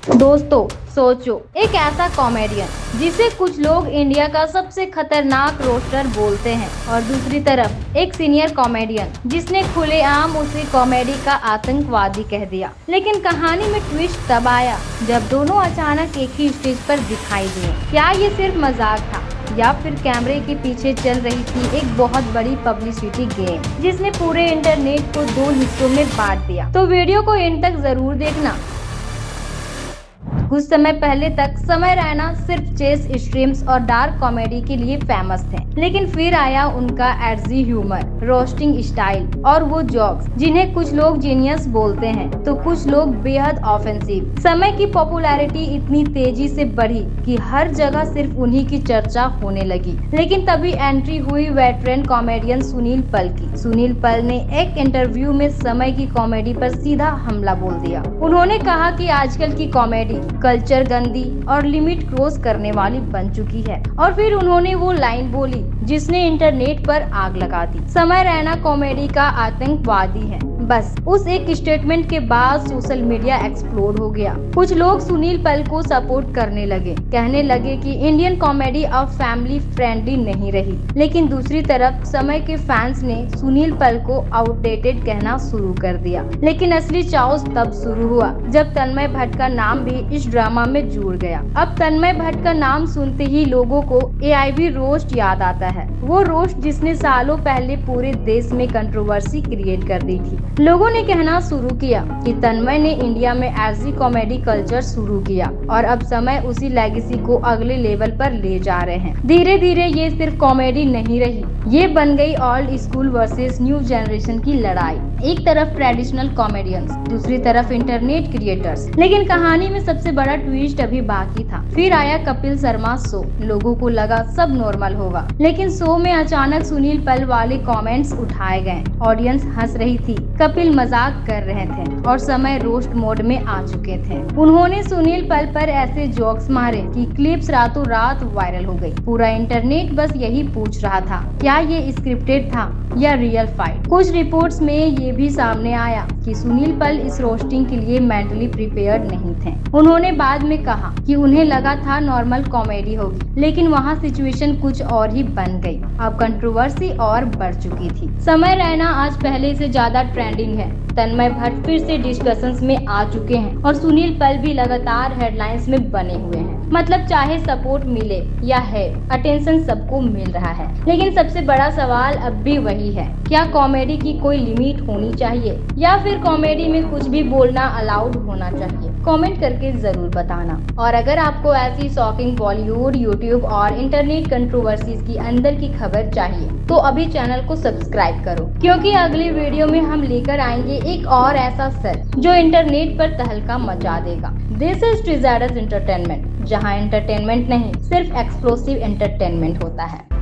दोस्तों सोचो, एक ऐसा कॉमेडियन जिसे कुछ लोग इंडिया का सबसे खतरनाक रोस्टर बोलते हैं और दूसरी तरफ एक सीनियर कॉमेडियन जिसने खुलेआम उसे कॉमेडी का आतंकवादी कह दिया। लेकिन कहानी में ट्विस्ट तब आया जब दोनों अचानक एक ही स्टेज पर दिखाई दिए। क्या ये सिर्फ मजाक था या फिर कैमरे के पीछे चल रही थी एक बहुत बड़ी पब्लिसिटी गेम जिसने पूरे इंटरनेट को दो हिस्सों में बांट दिया? तो वीडियो को एंड तक जरूर देखना। कुछ समय पहले तक समय रैना सिर्फ चेस स्ट्रीम्स और डार्क कॉमेडी के लिए फेमस थे, लेकिन फिर आया उनका एडजी ह्यूमर, रोस्टिंग स्टाइल और वो जोक्स जिन्हें कुछ लोग जीनियस बोलते हैं तो कुछ लोग बेहद ऑफेंसिव। समय की पॉपुलैरिटी इतनी तेजी से बढ़ी कि हर जगह सिर्फ उन्हीं की चर्चा होने लगी। लेकिन तभी एंट्री हुई वेटरन कॉमेडियन सुनील पल की। सुनील पल ने एक इंटरव्यू में समय की कॉमेडी पर सीधा हमला बोल दिया। उन्होंने कहा कि आजकल की कॉमेडी कल्चर गंदी और लिमिट क्रॉस करने वाली बन चुकी है, और फिर उन्होंने वो लाइन बोली जिसने इंटरनेट पर आग लगा दी। समय रैना कॉमेडी का आतंकवादी है। बस उस एक स्टेटमेंट के बाद सोशल मीडिया एक्सप्लोड हो गया। कुछ लोग सुनील पल को सपोर्ट करने लगे, कहने लगे कि इंडियन कॉमेडी अब फैमिली फ्रेंडली नहीं रही। लेकिन दूसरी तरफ समय के फैंस ने सुनील पल को आउटडेटेड कहना शुरू कर दिया। लेकिन असली चाउस तब शुरू हुआ जब तन्मय भट्ट का नाम भी इस ड्रामा में जुड़ गया। अब तन्मय भट्ट का नाम सुनते ही लोगों को एआईबी रोस्ट याद आता है, वो रोस्ट जिसने सालों पहले पूरे देश में कंट्रोवर्सी क्रिएट कर दी थी। लोगों ने कहना शुरू किया कि तन्मय ने इंडिया में ऐसी कॉमेडी कल्चर शुरू किया और अब समय उसी लेगेसी को अगले लेवल पर ले जा रहे हैं। धीरे धीरे ये सिर्फ कॉमेडी नहीं रही, ये बन गई old school versus new generation की लड़ाई। एक तरफ ट्रेडिशनल कॉमेडियंस, दूसरी तरफ इंटरनेट क्रिएटर्स। लेकिन कहानी में सबसे बड़ा ट्विस्ट अभी बाकी था। फिर आया कपिल शर्मा शो। लोगों को लगा सब नॉर्मल होगा, लेकिन शो में अचानक सुनील पल वाले कमेंट्स उठाए गए। ऑडियंस हंस रही थी, कपिल मजाक कर रहे थे और समय रोस्ट मोड में आ चुके थे। उन्होंने सुनील पल पर ऐसे जोक्स मारे कि क्लिप्स रातों रात वायरल हो गई। पूरा इंटरनेट बस यही पूछ रहा था, क्या ये स्क्रिप्टेड था या रियल फाइट? कुछ रिपोर्ट्स में ये भी सामने आया कि सुनील पल इस रोस्टिंग के लिए मेंटली प्रिपेयर्ड नहीं थे। उन्होंने बाद में कहा कि उन्हें लगा था नॉर्मल कॉमेडी होगी, लेकिन वहाँ सिचुएशन कुछ और ही बन गई। अब कंट्रोवर्सी और बढ़ चुकी थी। समय रैना आज पहले से ज्यादा ट्रेंडिंग है। तन्मय भट्ट फिर से डिस्कशंस में आ चुके हैं और सुनील पल भी लगातार हेडलाइंस में बने हुए हैं। मतलब चाहे सपोर्ट मिले या है, अटेंशन सबको मिल रहा है। लेकिन सबसे बड़ा सवाल अब भी वही है, क्या कॉमेडी की कोई लिमिट होनी चाहिए या फिर कॉमेडी में कुछ भी बोलना अलाउड होना चाहिए? कमेंट करके जरूर बताना। और अगर आपको ऐसी शॉकिंग बॉलीवुड, यूट्यूब और इंटरनेट कंट्रोवर्सीज की अंदर की खबर चाहिए तो अभी चैनल को सब्सक्राइब करो, क्योंकि अगली वीडियो में हम लेकर आएंगे एक और ऐसा सेट जो इंटरनेट पर तहलका मचा देगा। दिस इज ट्रिजाडस एंटरटेनमेंट, जहां एंटरटेनमेंट नहीं सिर्फ एक्सप्लोसिव एंटरटेनमेंट होता है।